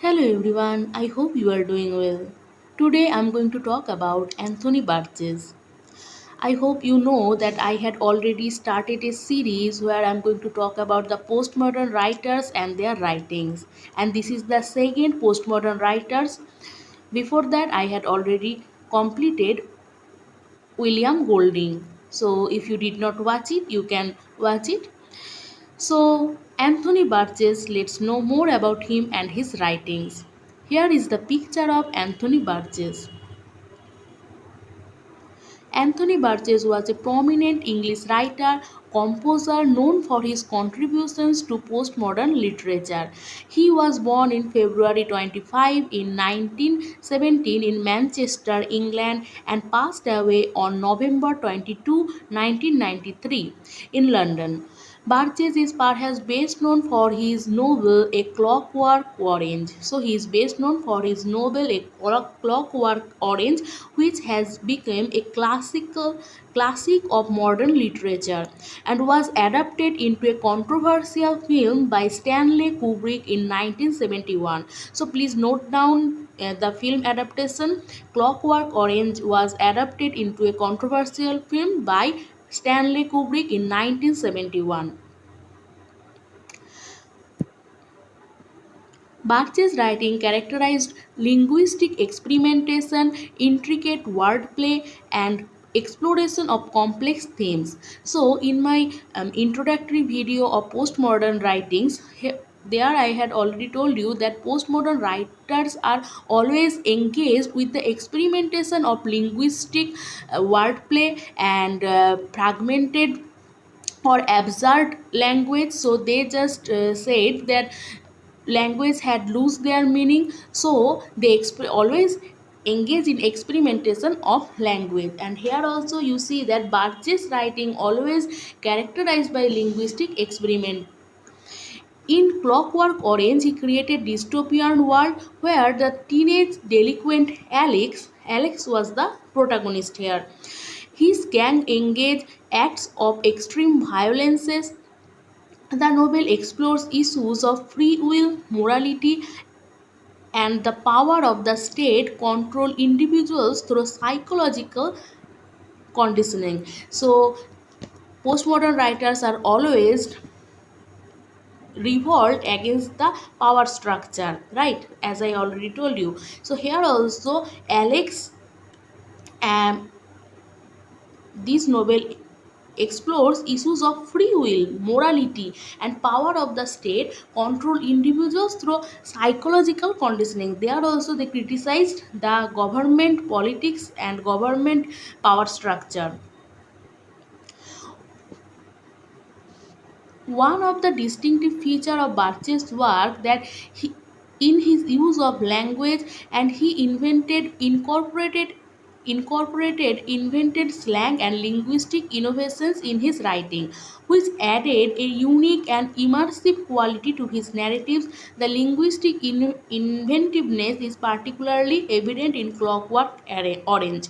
Hello everyone, I hope you are doing well. Today I'm going to talk about Anthony Burgess. I hope you know that I had already started a series where I'm going to talk about the postmodern writers and their writings. And this is the second postmodern writers. Before that, I had already completed William Golding. So if you did not watch it, you can watch it. So, Anthony Burgess, let's know more about him and his writings. Here is the picture of Anthony Burgess. Anthony Burgess was a prominent English writer, composer known for his contributions to postmodern literature. He was born in February 25 in 1917 in Manchester, England and passed away on November 22, 1993 in London. Burgess is perhaps best known for his novel A Clockwork Orange. So he is best known for his novel A Clockwork Orange, which has become a classic of modern literature and was adapted into a controversial film by Stanley Kubrick in 1971. So please note down the film adaptation. Clockwork Orange was adapted into a controversial film by Stanley Kubrick in 1971. Barthes' writing characterized linguistic experimentation, intricate wordplay, and exploration of complex themes. So, in my introductory video of postmodern writings, there I had already told you that postmodern writers are always engaged with the experimentation of linguistic wordplay and fragmented or absurd language. So they just said that language had lost their meaning, so they always engage in experimentation of language. And here also you see that Barthes writing always characterized by linguistic experiment. In Clockwork Orange, he created dystopian world where the teenage delinquent Alex was the protagonist here. His gang engage acts of extreme violences. The novel explores issues of free will, morality, and the power of the state control individuals through psychological conditioning. So, postmodern writers are always revolt against the power structure, right? As I already told you. So, here also, Alex, um, this novel explores issues of free will, morality, and power of the state control individuals through psychological conditioning. There also they criticized the government politics and government power structure. One of the distinctive feature of Barches' work that he, in his use of language, and he invented slang and linguistic innovations in his writing, which added a unique and immersive quality to his narratives. The linguistic inventiveness is particularly evident in Clockwork Orange,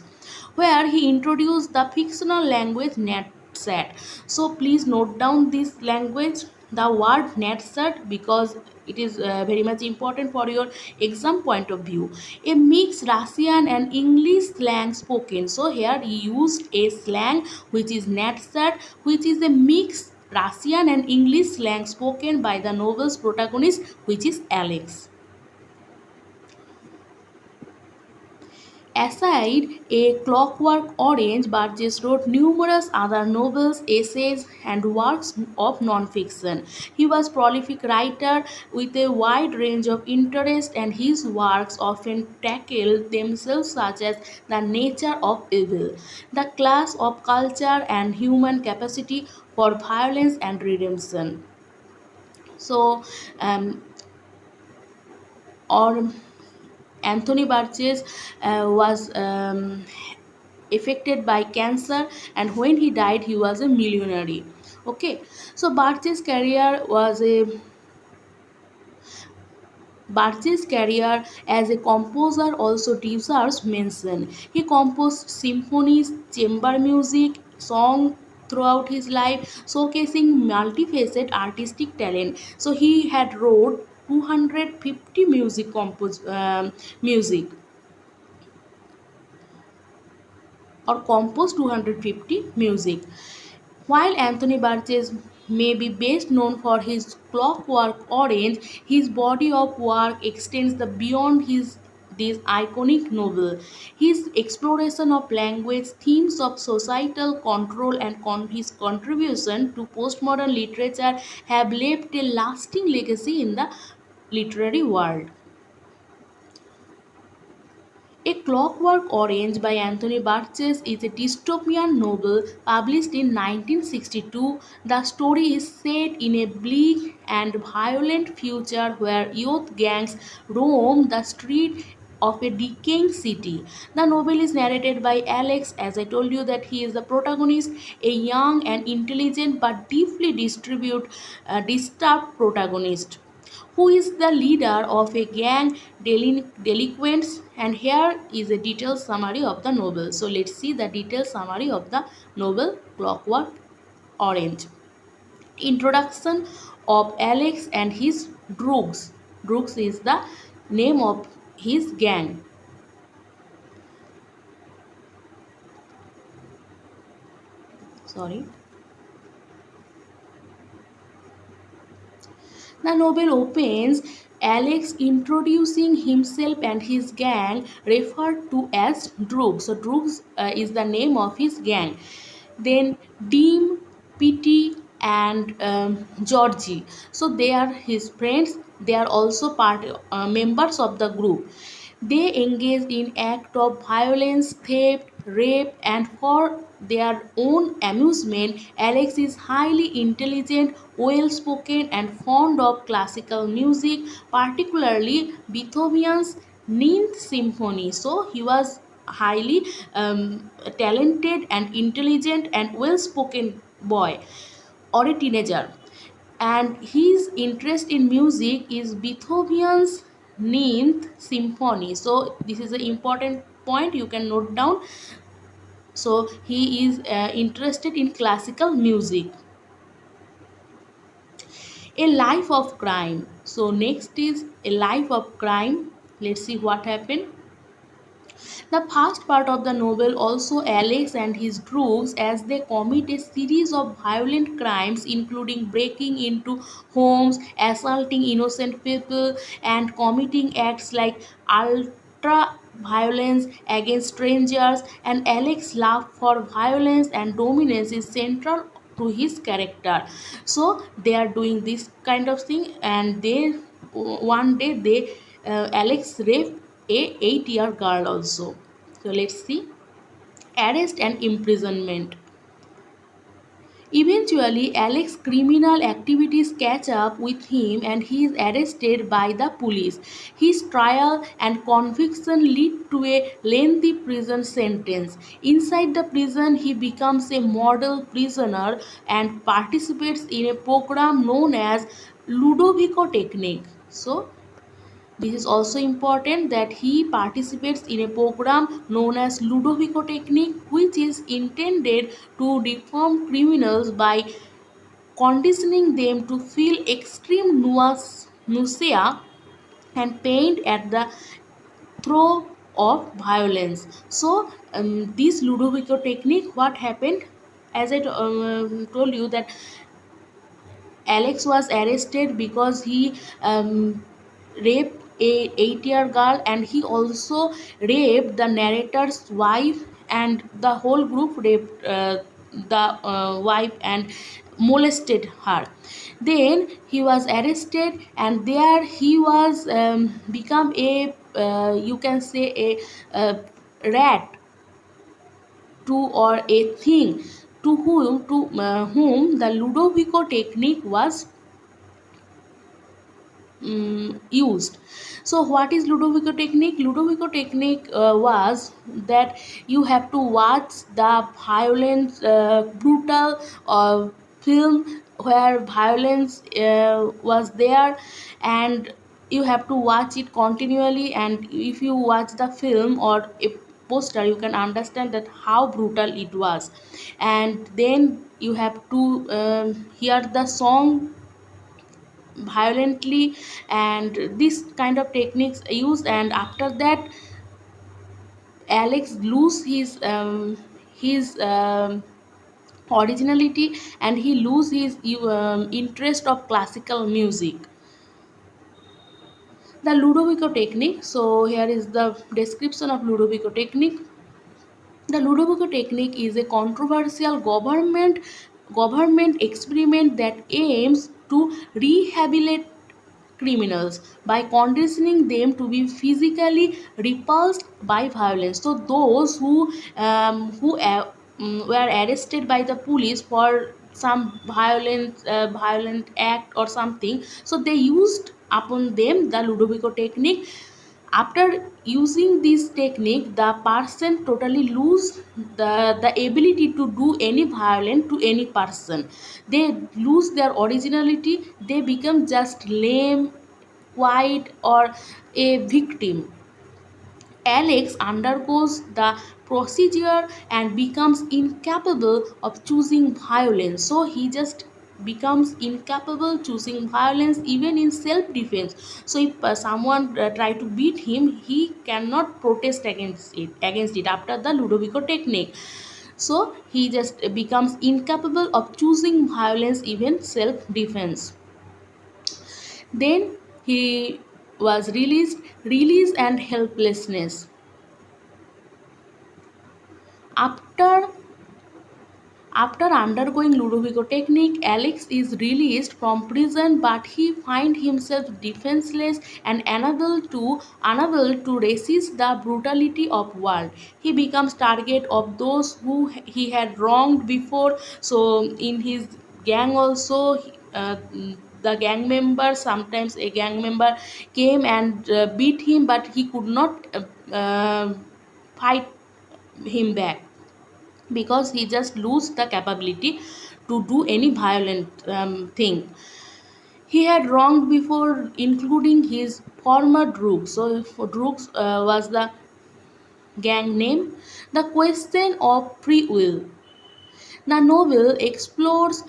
where he introduced the fictional language natsat. So please note down this language, the word natsat, because it is very much important for your exam point of view. A mixed Russian and English slang spoken. So here he used a slang which is natsat, which is a mixed Russian and English slang spoken by the novel's protagonist, which is Alex. Aside A Clockwork Orange, Burgess wrote numerous other novels, essays, and works of non-fiction. He was a prolific writer with a wide range of interests, and his works often tackle themselves such as the nature of evil, the class of culture, and human capacity for violence and redemption. So, or Anthony Burgess was affected by cancer, and when he died he was a millionaire. Okay, so Barthes' career as a composer also deserves mention. He composed symphonies, chamber music, song throughout his life, showcasing multifaceted artistic talent. So he had wrote 250 music or composed 250 music. While Anthony Burgess may be best known for his Clockwork Orange, his body of work extends beyond this iconic novel. His exploration of language, themes of societal control, and his contribution to postmodern literature have left a lasting legacy in the literary world. A Clockwork Orange by Anthony Burgess is a dystopian novel published in 1962. The story is set in a bleak and violent future where youth gangs roam the street of a decaying city. The novel is narrated by Alex, as I told you that he is the protagonist, a young and intelligent but deeply disturbed protagonist who is the leader of a gang delinquents, and here is a detailed summary of the novel. So let's see the detailed summary of the novel Clockwork Orange. Introduction of Alex and his droogs. Droogs is the name of his gang. Sorry. The novel opens Alex introducing himself and his gang, referred to as Droogs. So Droogs is the name of his gang. Then Deem, Petey, and Georgie. So they are his friends. They are also members of the group. They engage in acts of violence, theft, rape, and for their own amusement. Alex is highly intelligent, well-spoken, and fond of classical music, particularly Beethoven's Ninth Symphony. So he was highly talented and intelligent and well-spoken boy or a teenager, and his interest in music is Beethoven's Ninth Symphony. So this is an important point you can note down. So he is interested in classical music. A life of crime. So next is a life of crime. Let's see what happened. The first part of the novel also Alex and his droogs as they commit a series of violent crimes including breaking into homes, assaulting innocent people, and committing acts like ultra violence against strangers. And Alex's love for violence and dominance is central to his character. So they are doing this kind of thing, and they one day they Alex raped a 8-year girl also. So let's see. Arrest and imprisonment. Eventually, Alex's criminal activities catch up with him and he is arrested by the police. His trial and conviction lead to a lengthy prison sentence. Inside the prison, he becomes a model prisoner and participates in a program known as Ludovico technique. So, this is also important that he participates in a program known as Ludovico technique, which is intended to reform criminals by conditioning them to feel extreme nausea and pain at the throw of violence. So, this Ludovico technique, what happened? As I told you that Alex was arrested because he raped a 8-year girl, and he also raped the narrator's wife, and the whole group raped the wife and molested her. Then he was arrested, and there he was become a you can say a rat to or a thing to whom the Ludovico technique was used. So what is Ludovico technique? Ludovico technique was that you have to watch the violent brutal film where violence was there, and you have to watch it continually, and if you watch the film or a poster you can understand that how brutal it was. And then you have to hear the song violently, and this kind of techniques used. And after that, Alex lose his originality, and he lose his interest of classical music. The Ludovico technique. So here is the description of Ludovico technique. The Ludovico technique is a controversial government experiment that aims to rehabilitate criminals by conditioning them to be physically repulsed by violence. So those who were arrested by the police for some violent act or something, so they used upon them the Ludovico technique. After using this technique, the person totally lose the ability to do any violence to any person. They lose their originality. They become just lame, quiet, or a victim. Alex undergoes the procedure and becomes incapable of choosing violence. So he just becomes incapable choosing violence even in self defense. So if someone try to beat him, he cannot protest against it after the Ludovico technique. So he just becomes incapable of choosing violence, even self defense. Then he was release and helplessness. After After undergoing Ludovico technique, Alex is released from prison, but he finds himself defenseless and unable to resist the brutality of war. He becomes target of those who he had wronged before. So in his gang also, the gang member, sometimes a gang member came and beat him, but he could not fight him back, because he just lose the capability to do any violent thing he had wronged before, including his former droogs. So droogs was the gang name. The question of free will. The novel explores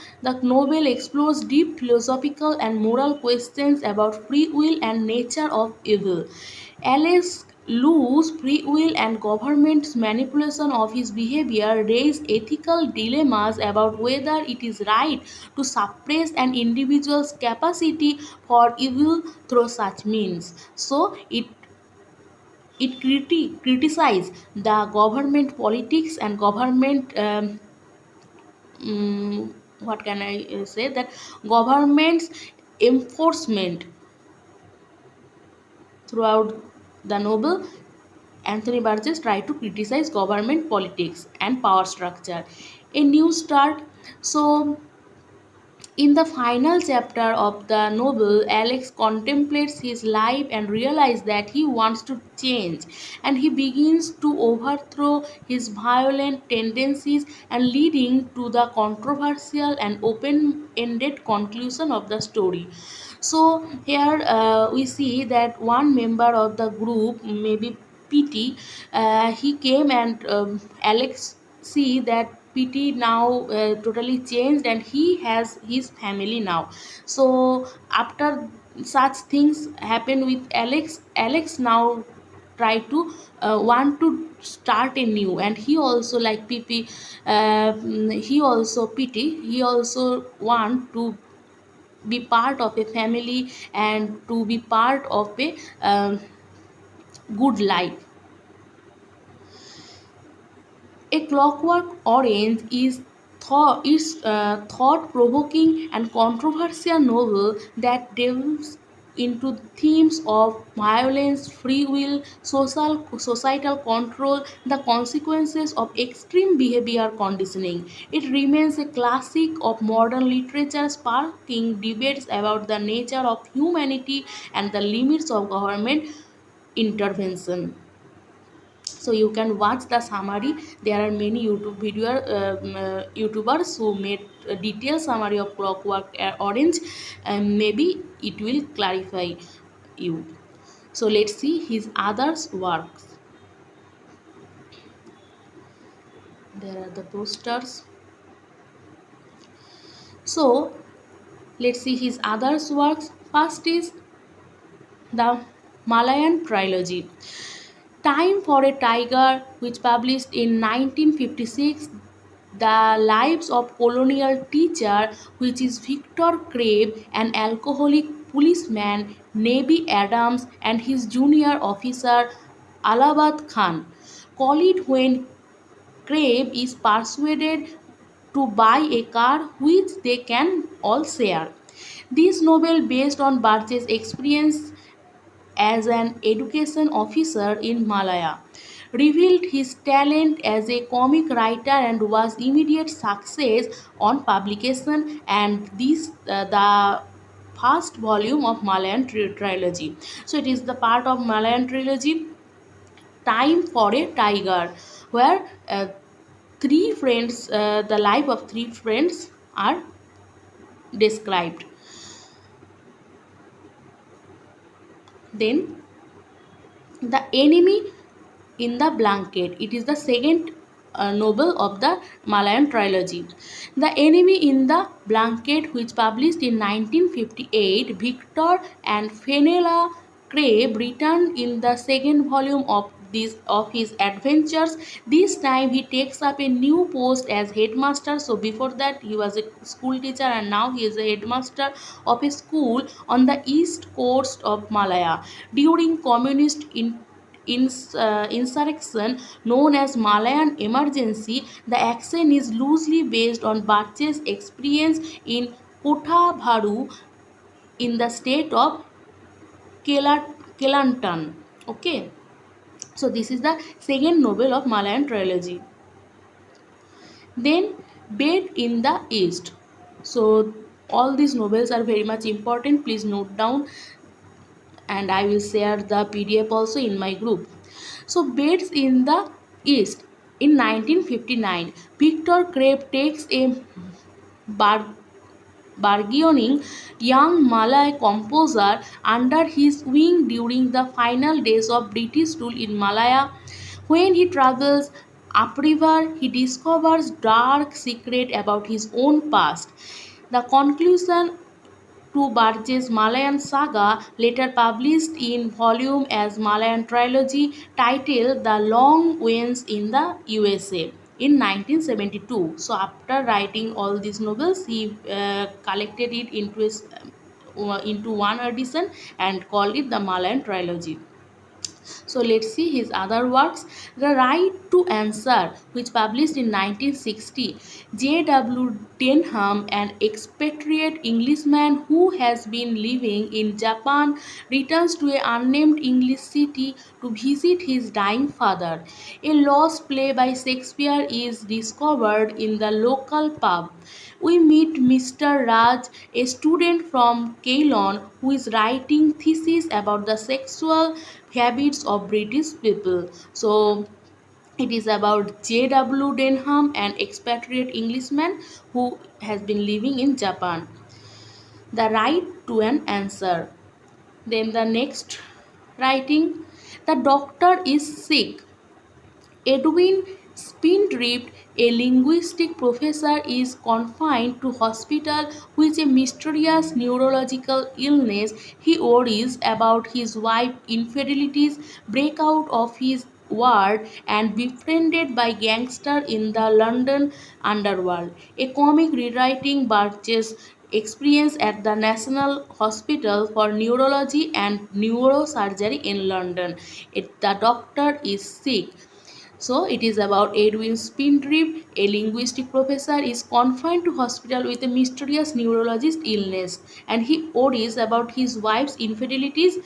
deep philosophical and moral questions about free will and nature of evil. Alice Lu's free will and government's manipulation of his behavior raise ethical dilemmas about whether it is right to suppress an individual's capacity for evil through such means. So it criticizes the government politics and government what can I say, that government's enforcement. Throughout the novel, Anthony Burgess tried to criticize government politics and power structure. A new start. So in the final chapter of the novel, Alex contemplates his life and realizes that he wants to change, and he begins to overthrow his violent tendencies, and leading to the controversial and open-ended conclusion of the story. So here we see that one member of the group, maybe PT, he came and Alex see that PT now totally changed and he has his family now. So after such things happen with Alex, Alex now try to want to start a new, and he also like PP, he also PT, he also want to be part of a family and to be part of a good life. A Clockwork Orange is thought-provoking and controversial novel that delves into themes of violence, free will, societal control, the consequences of extreme behavior conditioning. It remains a classic of modern literature, sparking debates about the nature of humanity and the limits of government intervention. So you can watch the summary. There are many YouTubers who made a detailed summary of Clockwork Orange, and maybe it will clarify you. So let's see his others works. There are the posters. So let's see his others works. First is the Malayan trilogy. Time for a Tiger, which published in 1956, the lives of colonial teacher, which is Victor Crave, an alcoholic policeman, Navy Adams, and his junior officer Alabad Khan. Call it when Crave is persuaded to buy a car which they can all share. This novel, based on Birch's experience as an education officer in Malaya, revealed his talent as a comic writer and was immediate success on publication, and this the first volume of Malayan trilogy. So it is the part of Malayan trilogy, Time for a Tiger, where the life of three friends are described. Then the enemy in the blanket. It is the second novel of the Malayan trilogy. The Enemy in the Blanket, which published in 1958, Victor and Fenella Crave returned in the second volume of his adventures. This time he takes up a new post as headmaster. So before that he was a school teacher, and now he is a headmaster of a school on the east coast of Malaya. During communist insurrection known as Malayan Emergency, the action is loosely based on Birch's experience in Kotha Bharu in the state of Kelantan. Okay, so this is the second novel of Malayan trilogy. Then Bed in the East. So all these novels are very much important. Please note down, and I will share the PDF also in my group. So, Beds in the East. In 1959, Victor Crave takes a bar- bargaining young Malay composer under his wing during the final days of British rule in Malaya. When he travels upriver, he discovers dark secret about his own past. The conclusion to Burgess' Malayan saga, later published in volume as Malayan trilogy, titled The Long Winds in the USA in 1972. So after writing all these novels, he collected it into one edition and called it the Malayan trilogy. So let's see his other works. The Right to Answer, which published in 1960. J.W. Denham, an expatriate Englishman who has been living in Japan, returns to an unnamed English city to visit his dying father. A lost play by Shakespeare is discovered in the local pub. We meet Mr. Raj, a student from Ceylon who is writing thesis about the sexual habits of British people. So it is about J.W. Denham, an expatriate Englishman who has been living in Japan. The Right to an Answer. Then the next writing, The Doctor is Sick. Edwin Spindrift, a linguistic professor, is confined to hospital with a mysterious neurological illness. He worries about his wife's infidelities, breakout of his ward, and befriended by gangsters in the London underworld. A comic rewriting Burgess' experience at the National Hospital for Neurology and Neurosurgery in London. The doctor is sick. So it is about Edwin Spindrift, a linguistic professor, is confined to hospital with a mysterious neurologist illness, and he worries about his wife's infidelities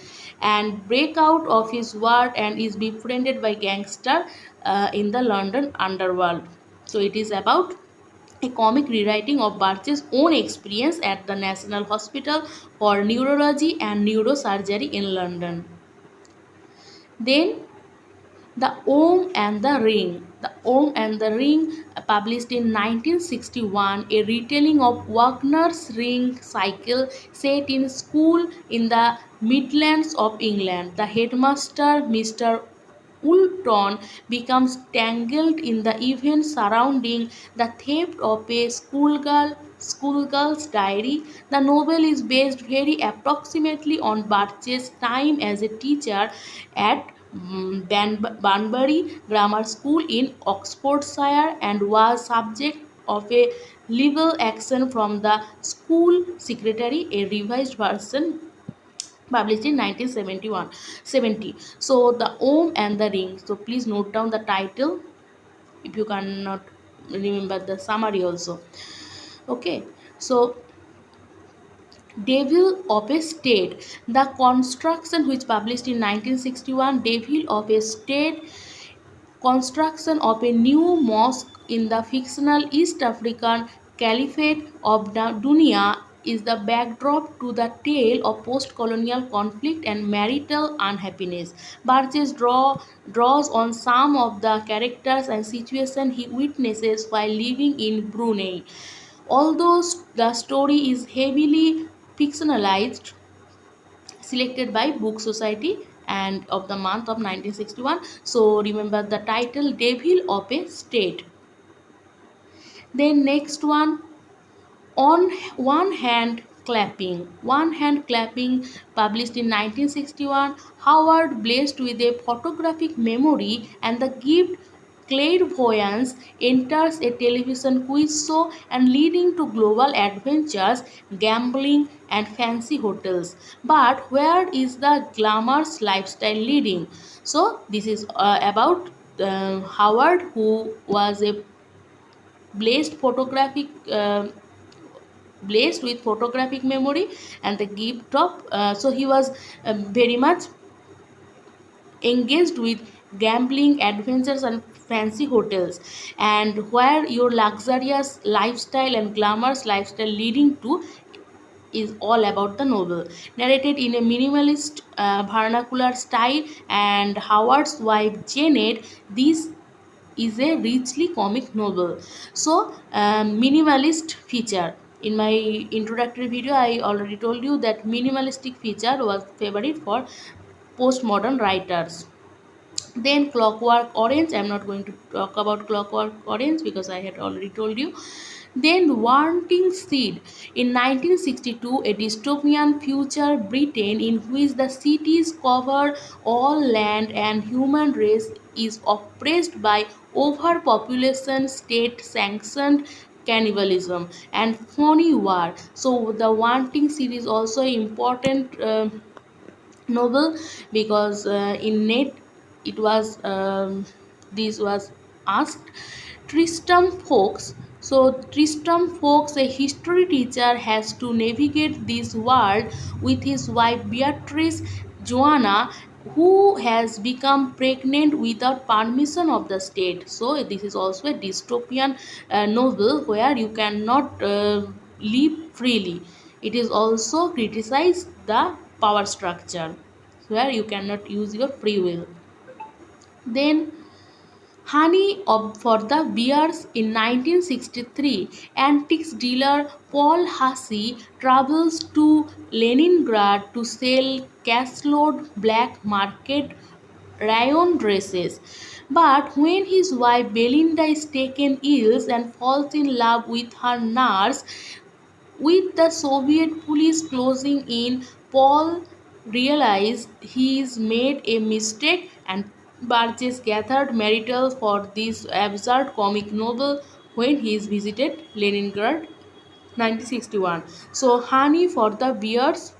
and breakout of his ward, and is befriended by gangster in the London underworld. So it is about a comic rewriting of Barch's own experience at the National Hospital for Neurology and Neurosurgery in London. Then the Om and the Ring. The Om and the Ring, published in 1961, a retelling of Wagner's Ring cycle set in school in the Midlands of England. The headmaster, Mr. Woolton, becomes tangled in the events surrounding the theft of a schoolgirl Schoolgirl's Diary. The novel is based very approximately on Birch's time as a teacher at Banbury Grammar School in Oxfordshire and was subject of a legal action from the school secretary, a revised version published in 1971 70. So the Om and the Ring. So please note down the title if you cannot remember the summary also. Okay, so Devil of a State, the construction which published in 1961, Devil of a State, construction of a new mosque in the fictional East African Caliphate of the Dunya is the backdrop to the tale of post-colonial conflict and marital unhappiness. Burgess draws on some of the characters and situations he witnesses while living in Brunei. Although the story is heavily fictionalized, selected by Book Society and of the month of 1961. So remember the title Devil of a State. Then next one, on one hand clapping, published in 1961. Howard, blessed with a photographic memory and the gift clairvoyance, enters a television quiz show and leading to global adventures, gambling and fancy hotels. But where is the glamorous lifestyle leading? So this is about Howard, who was a blessed photographic blessed with photographic memory and the gift of so he was very much engaged with gambling, adventures and fancy hotels, and where your luxurious lifestyle and glamorous lifestyle leading to is all about the novel, narrated in a minimalist vernacular style. And Howard's wife Janet, this is a richly comic novel. So minimalist feature, in my introductory video I already told you that minimalistic feature was favorite for postmodern writers. Then Clockwork Orange, I'm not going to talk about Clockwork Orange because I had already told you. Then Wanting Seed, in 1962, a dystopian future Britain in which the cities cover all land and human race is oppressed by overpopulation, state sanctioned cannibalism and phony war. So the Wanting Seed is also important novel because in net it was this was asked. Tristram Fox. So Tristram Fox, a history teacher, has to navigate this world with his wife Beatrice Joanna, who has become pregnant without permission of the state. So this is also a dystopian novel where you cannot live freely. It is also criticized the power structure where you cannot use your free will. Then Honey for the Bears, in 1963, antiques dealer Paul Hussey travels to Leningrad to sell cash-load black market rayon dresses. But when his wife Belinda is taken ill and falls in love with her nurse, with the Soviet police closing in, Paul realized he's made a mistake, and Burgess gathered material for this absurd comic novel when he visited Leningrad 1961. So Honey for the Bears,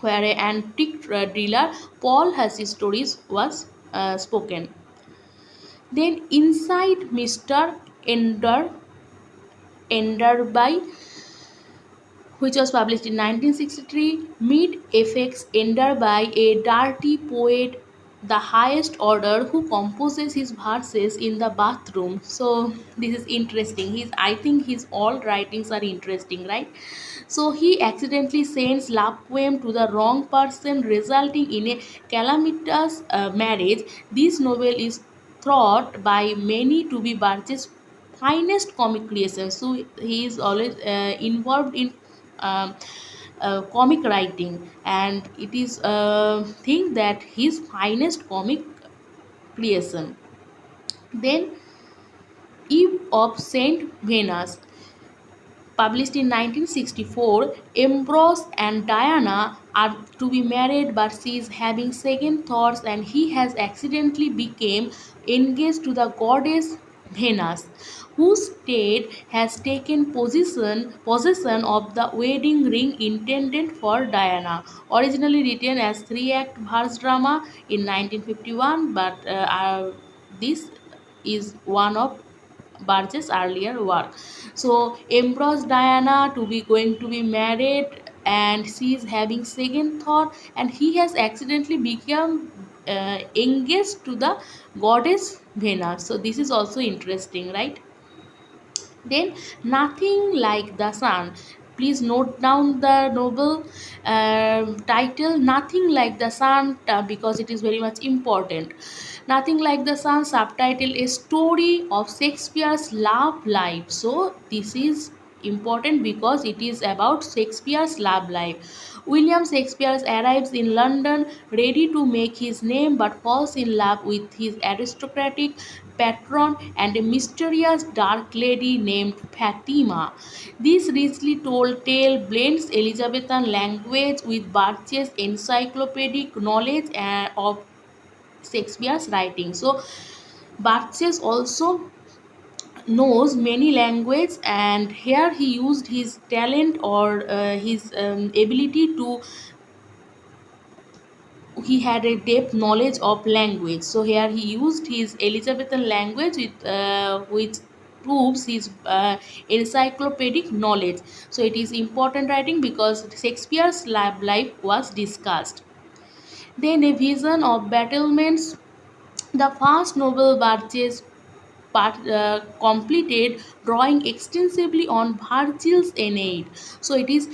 where an antique dealer Paul Hussey's stories was spoken. Then Inside Mr. Enderby, which was published in 1963, Meet Effects Ender by a dirty poet, the highest order, who composes his verses in the bathroom. So this is interesting. I think his all writings are interesting, right? So he accidentally sends love poem to the wrong person, resulting in a calamitous marriage. This novel is thought by many to be Burgess' finest comic creation. So he is always involved in um, comic writing, and it is a thing that his finest comic creation. Then Eve of Saint Venus, published in 1964, Ambrose and Diana are to be married, but she is having second thoughts and he has accidentally become engaged to the goddess Venus, whose state has taken possession of the wedding ring intended for Diana. Originally written as three-act verse drama in 1951, but this is one of Burgess' earlier work. So Ambrose Diana to be going to be married, and she is having second thought, and he has accidentally become engaged to the goddess Venus. So this is also interesting, right? Then nothing like the sun. Please note down the novel title, Nothing Like the Sun, because it is very much important. Nothing Like the Sun, subtitle, A Story of Shakespeare's Love Life. So this is important because it is about Shakespeare's love life. William Shakespeare arrives in London ready to make his name, but falls in love with his aristocratic patron and a mysterious dark lady named Fatima. This richly told tale blends Elizabethan language with Burgess' encyclopedic knowledge of Shakespeare's writing. So Burgess also knows many languages, and here he used his talent or his ability to, he had a depth knowledge of language. So here he used his Elizabethan language with which proves his encyclopedic knowledge. So it is important writing because Shakespeare's life was discussed. Then a vision of battlements, the first novel Burgess completed, drawing extensively on Virgil's Aeneid. So it is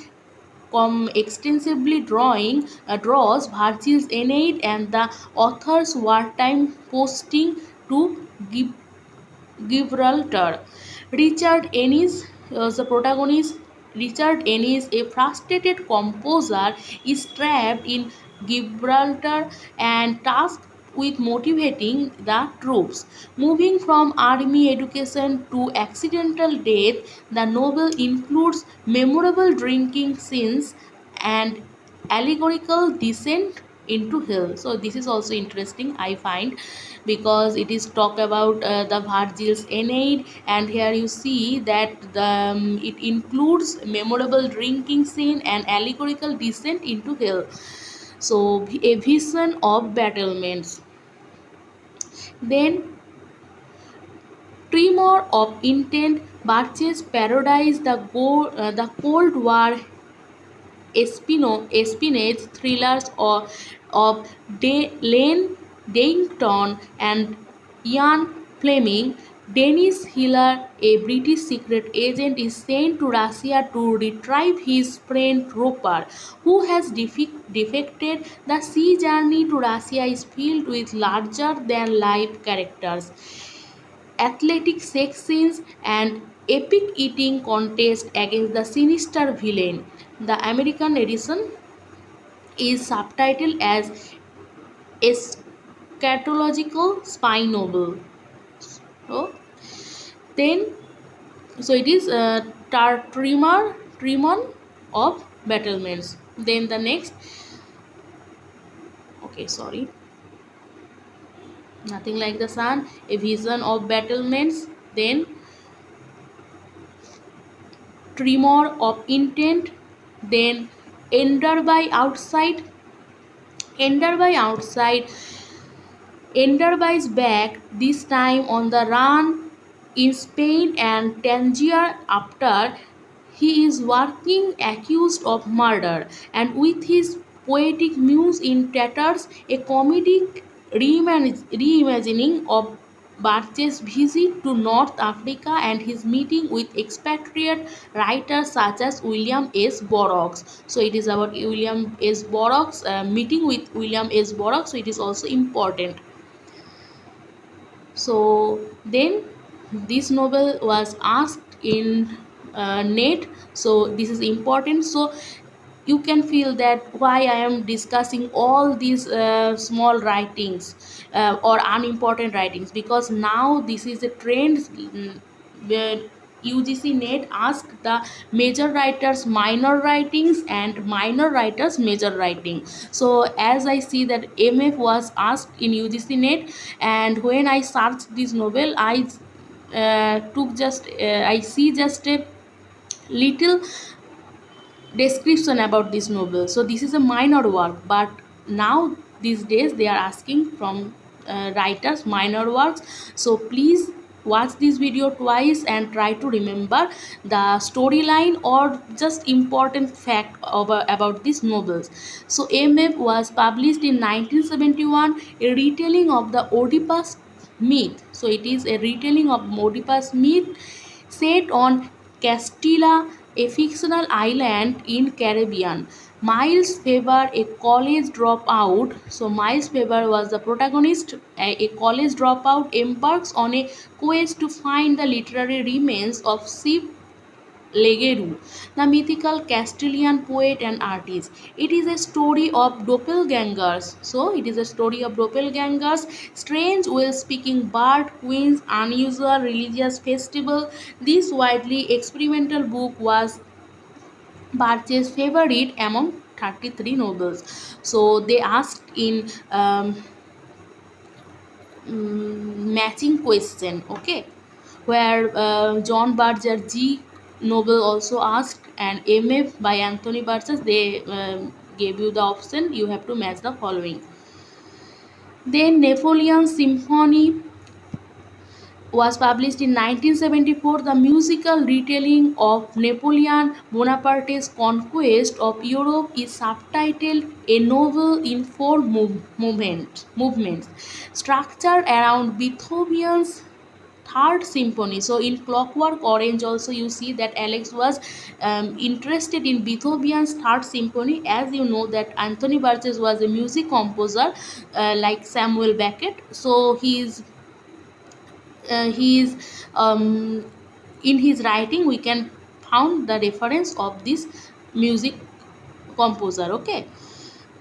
extensively draws Virgil's Aeneid and the author's wartime posting to Gibraltar. Richard Ennis was the protagonist. Richard Ennis, a frustrated composer, is trapped in Gibraltar and tasked with motivating the troops. Moving from army education to accidental death, the novel includes memorable drinking scenes and allegorical descent into hell. So this is also interesting, I find, because it is talk about the Virgil's Aeneid, and here you see that it includes memorable drinking scene and allegorical descent into hell. So a vision of battlements. Then tremor of intent, Burgess parodized the Cold War espionage thrillers of Lane Dayton and Ian Fleming. Dennis Hiller, a British secret agent, is sent to Russia to retrieve his friend Roper, who has defected. The sea journey to Russia is filled with larger than life characters, athletic sex scenes, and epic eating contest against the sinister villain. The American edition is subtitled as Eschatological Spy Novel. So then, so it is Tremor of Battlements. Then the next, okay, sorry, Nothing Like the Sun, A Vision of Battlements. Then Tremor of Intent. Then Enderby Outside. Enderby Outside. Enderby is back, this time on the run in Spain and Tangier after he is working accused of murder, and with his poetic muse in tatters, a comedic reimagining of Barches' visit to North Africa and his meeting with expatriate writers such as William S. Burroughs. So it is about William S. Burroughs, meeting with William S. Burroughs. So it is also important. So then this novel was asked in net. So this is important. So you can feel that why I am discussing all these small writings or unimportant writings, because now this is a trend, UGC net asked the major writers minor writings and minor writers major writing. So as I see that MF was asked in UGC net, and when I searched this novel, I see just a little description about this novel. So this is a minor work, but now these days they are asking from writers minor works. So please watch this video twice and try to remember the storyline or just important fact about these novels. So MF was published in 1971, a retelling of the Oedipus myth. So it is a retelling of Oedipus myth set on Castilla, a fictional island in Caribbean. Miles Faber, a college dropout. So Miles Faber was the protagonist. A college dropout embarks on a quest to find the literary remains of Ship Legeru, the mythical Castilian poet and artist. It is a story of doppelgangers. So, it is a story of doppelgangers, strange well speaking bird queens, unusual religious festival. This widely experimental book was Barche's favorite among 33 novels. So, they asked in matching question, okay, where John Berger G novel also asked, and MF by Anthony Burgess, they gave you the option, you have to match the following. Then Napoleon Symphony was published in 1974, the musical retelling of Napoleon Bonaparte's conquest of Europe is subtitled A Novel in Four Movements, structured around Beethoven's Third Symphony. So in Clockwork Orange also you see that Alex was interested in Beethoven's Third Symphony. As you know that Anthony Burgess was a music composer like Samuel Beckett. So he is in his writing we can found the reference of this music composer, okay,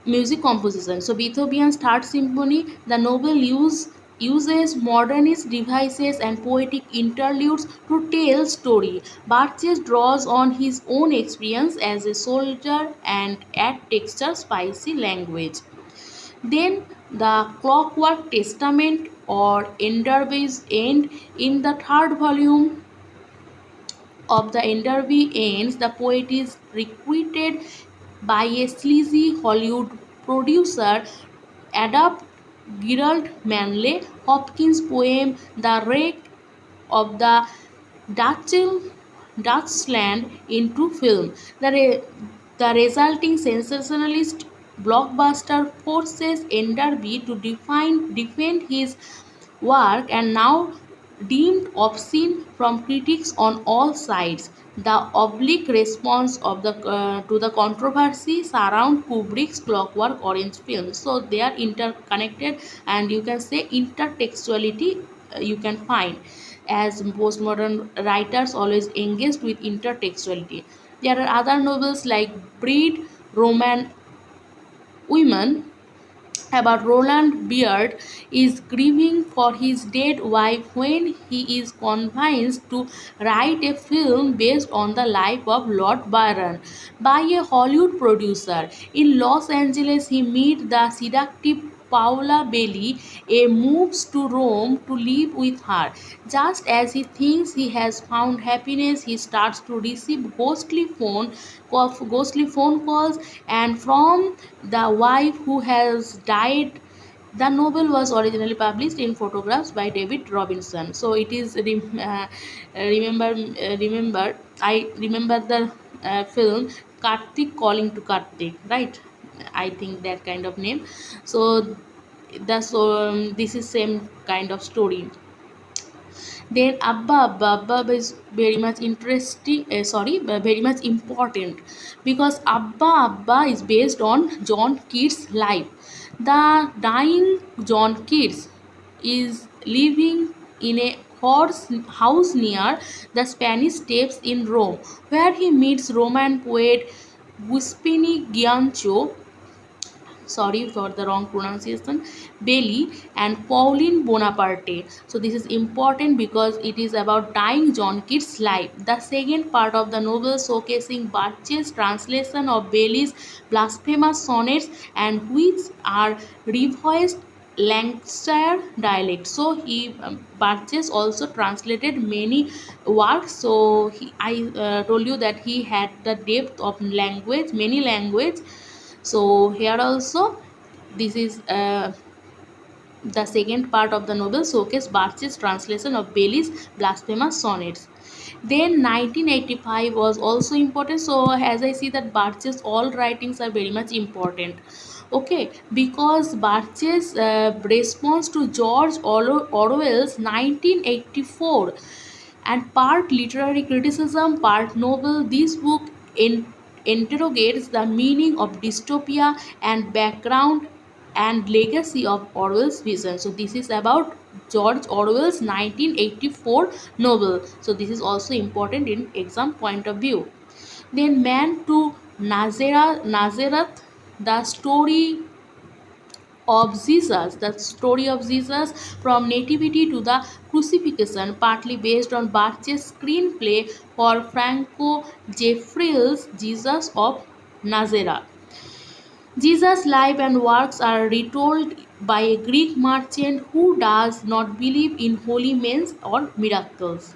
music composition. So Beethoven's Third Symphony, the novel uses modernist devices and poetic interludes to tell story. Burgess draws on his own experience as a soldier and add texture spicy language. Then the Clockwork Testament or Enderby's End, in the third volume of the Enderby Ends, the poet is recruited by a sleazy Hollywood producer adapt Gerald Manley Hopkins' poem The Wreck of the Dutchland into film. The resulting sensationalist blockbuster forces Enderby to defend his work and now deemed obscene from critics on all sides. The oblique response of the to the controversy surround Kubrick's Clockwork Orange film. So they are interconnected, and you can say intertextuality you can find, as postmodern writers always engaged with intertextuality. There are other novels like Breed, Roman Women, about Roland Beard is grieving for his dead wife when he is convinced to write a film based on the life of Lord Byron by a Hollywood producer. In Los Angeles, he meets the seductive Paula Bailey, a moves to Rome to live with her. Just as he thinks he has found happiness, he starts to receive ghostly phone calls, and from the wife who has died. The novel was originally published in photographs by David Robinson. So it is remember I remember the film Kartik Calling to Kartik, right? I think that kind of name. So this is same kind of story. Then Abba is very much interesting, very much important, because Abba is based on John Keats' life. The dying John Keats is living in a horse house near the Spanish Steps in Rome, where he meets Roman poet Giuseppini Giancho. sorry for the wrong pronunciation, Bailey and Pauline Bonaparte. So this is important because it is about dying John Keats' life. The second part of the novel showcasing Burch's translation of Bailey's blasphemous sonnets, and which are revoiced Lancashire dialect. So he Burgess also translated many works. So I told you that he had the depth of language, many language. So here also, this is the second part of the novel showcase Barthes' translation of Bailey's blasphemous sonnets. Then 1985 was also important. So as I see that Barthes' all writings are very much important. Okay, because Barthes' response to George Orwell's 1984 and part literary criticism, part novel, this book interrogates the meaning of dystopia and background and legacy of Orwell's vision. So this is about George Orwell's 1984 novel. So this is also important in exam point of view. Then Man to Nazareth, the story the story of Jesus from nativity to the crucifixion, partly based on Barthes' screenplay for Franco Jeffrill's Jesus of Nazareth. Jesus' life and works are retold by a Greek merchant who does not believe in holy men or miracles.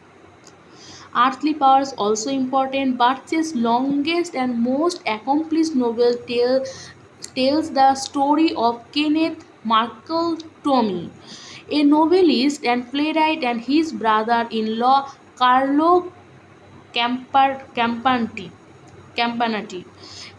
Earthly powers also important. Barthes' longest and most accomplished novel tells the story of Kenneth Markle Tommy, a novelist and playwright, and his brother-in-law Carlo Campanati,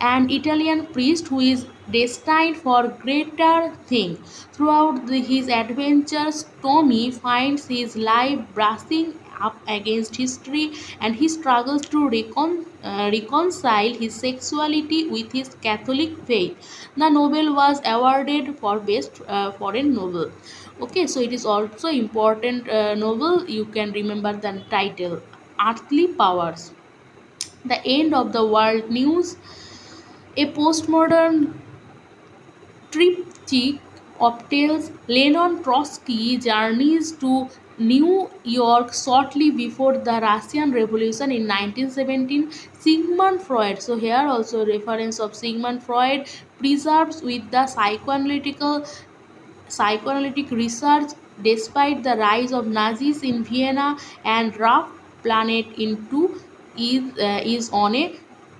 an Italian priest who is destined for greater things. Throughout his adventures, Tommy finds his life brushing up against history, and he struggles to reconcile his sexuality with his Catholic faith. The novel was awarded for best foreign novel. Okay, so it is also important novel. You can remember the title, Earthly Powers. The End of the World News, a postmodern triptych of tales. Lenin Trotsky journeys to New York shortly before the Russian Revolution in 1917. Sigmund Freud. So here also reference of Sigmund Freud preserves with the psychoanalytic research. Despite the rise of Nazis in Vienna, and rough planet into is on a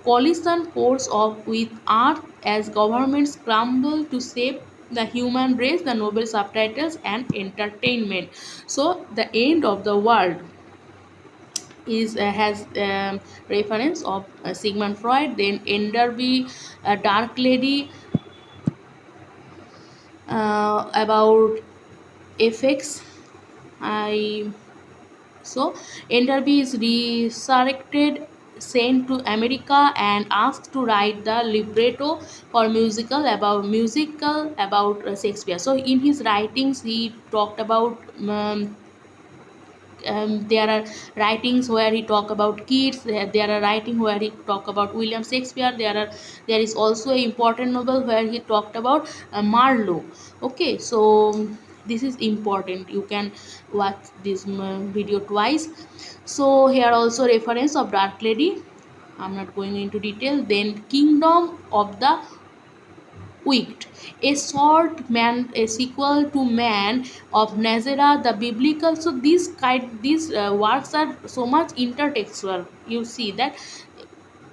collision course with Earth as governments scramble to save the human race. The Nobel subtitles and entertainment. So the end of the world is has reference of Sigmund Freud. Then Enderby, a dark lady, about effects. I So Enderby is resurrected, sent to America, and asked to write the libretto for musical about Shakespeare. So in his writings, he talked about there are writings where he talk about Keats. There are writing where he talk about William Shakespeare. There is also a important novel where he talked about Marlowe. Okay, so this is important. You can watch this video twice. So here also reference of Dark Lady. I'm not going into detail. Then Kingdom of the Wicked, a sequel to Man of Nazareth, the biblical. So these works are so much intertextual. You see that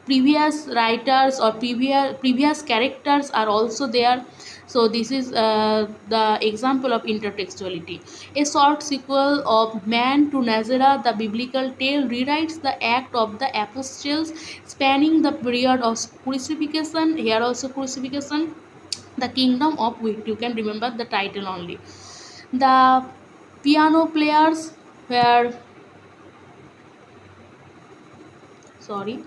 previous writers or previous characters are also there. So this is the example of intertextuality. A short sequel of Man to Nazareth, the biblical tale, rewrites the act of the apostles, spanning the period of crucifixion. Here also crucifixion. The Kingdom of Wit. You can remember the title only. The piano players were sorry.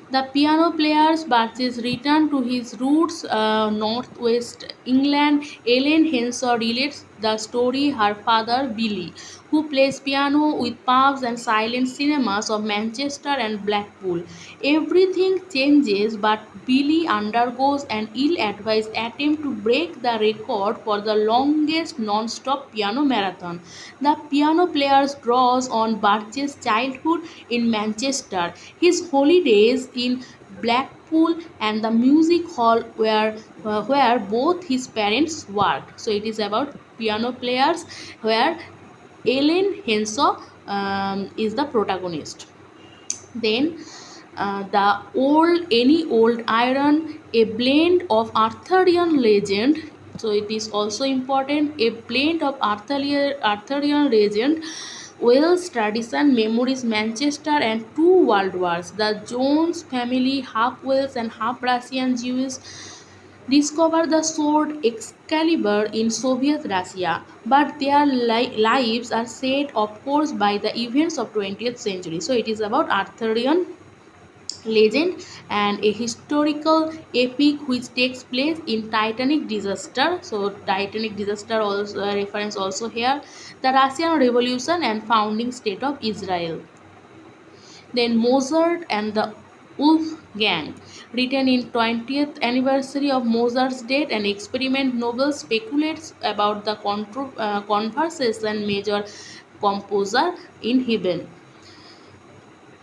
The piano players Barthes returned to his roots, northwest England. Ellen Henshaw relates the story her father Billy, who plays piano with pubs and silent cinemas of Manchester and Blackpool. Everything changes, but Billy undergoes an ill-advised attempt to break the record for the longest non-stop piano marathon. The piano player draws on Burgess' childhood in Manchester, his holidays in Blackpool, and the music hall where both his parents worked. So it is about piano players where Ellen Henshaw is the protagonist. Then the old any old iron, a blend of Arthurian legend. So it is also important, a blend of Arthurian legend, Wales tradition, memories, Manchester, and two world wars. The Jones family, half Wales and half Russian Jews, discover the sword Excalibur in Soviet Russia, but their lives are set, of course, by the events of 20th century. So it is about Arthurian legend and a historical epic which takes place in Titanic disaster. So Titanic disaster also reference also here, the Russian Revolution and founding state of Israel. Then Mozart and the Wolfgang, written in 20th anniversary of Mozart's death, an experiment novel speculates about the conversation major composer in heaven,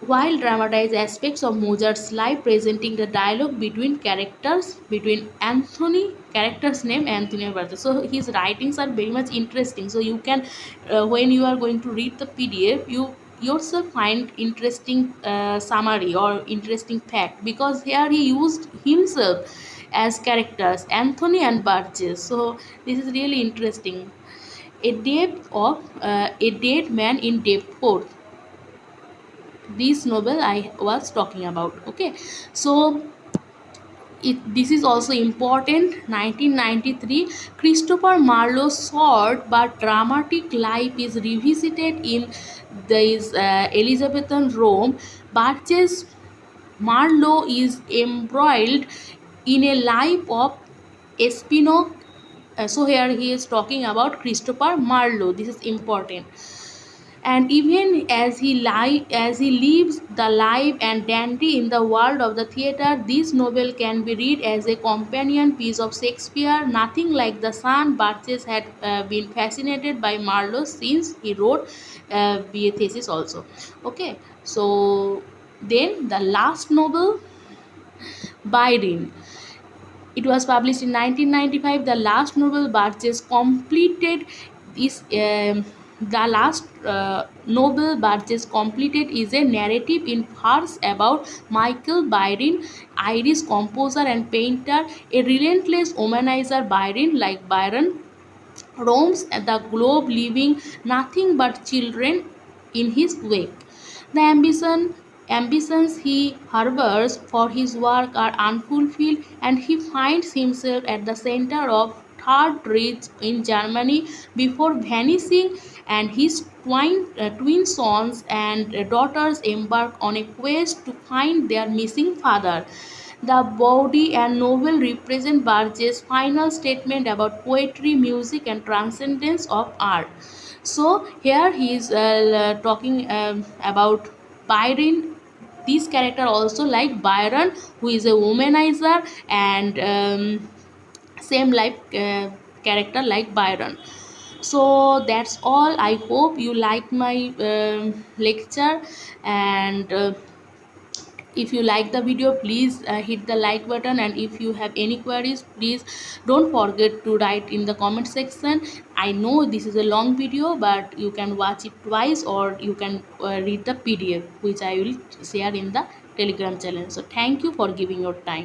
while dramatized aspects of Mozart's life, presenting the dialogue between character's name Anthony Burgess. So his writings are very much interesting. So you can, when you are going to read the PDF, you yourself find interesting summary or interesting fact, because here he used himself as characters Anthony and Burgess. So this is really interesting. A dead man in Deptford, this novel I was talking about. Okay, so this is also important. 1993, Christopher Marlowe's short but dramatic life is revisited in this Elizabethan Rome. Burgess Marlowe is embroiled in a life of espionage. So here he is talking about Christopher Marlowe. This is important. And even as he lives the life and dandy in the world of the theatre, this novel can be read as a companion piece of Shakespeare. Nothing like the Sun, Burgess had been fascinated by Marlowe since he wrote BA thesis also. Okay, so then the last novel, Byron. It was published in 1995. The last novel Burgess completed is the last novel Burgess completed is a narrative in verse about Michael Byron, Irish composer and painter, a relentless womanizer. Byron roams the globe leaving nothing but children in his wake. The ambitions he harbors for his work are unfulfilled, and he finds himself at the center of Third Reich in Germany before vanishing, and his twin sons and daughters embark on a quest to find their missing father. The body and novel represent Burgess' final statement about poetry, music, and transcendence of art. So here he is talking about Byron. This character also like Byron, who is a womanizer, and same life character like Byron. So that's all. I hope you like my lecture, and if you like the video, please hit the like button, and if you have any queries, please don't forget to write in the comment section. I know this is a long video, but you can watch it twice, or you can read the PDF which I will share in the Telegram channel. So thank you for giving your time.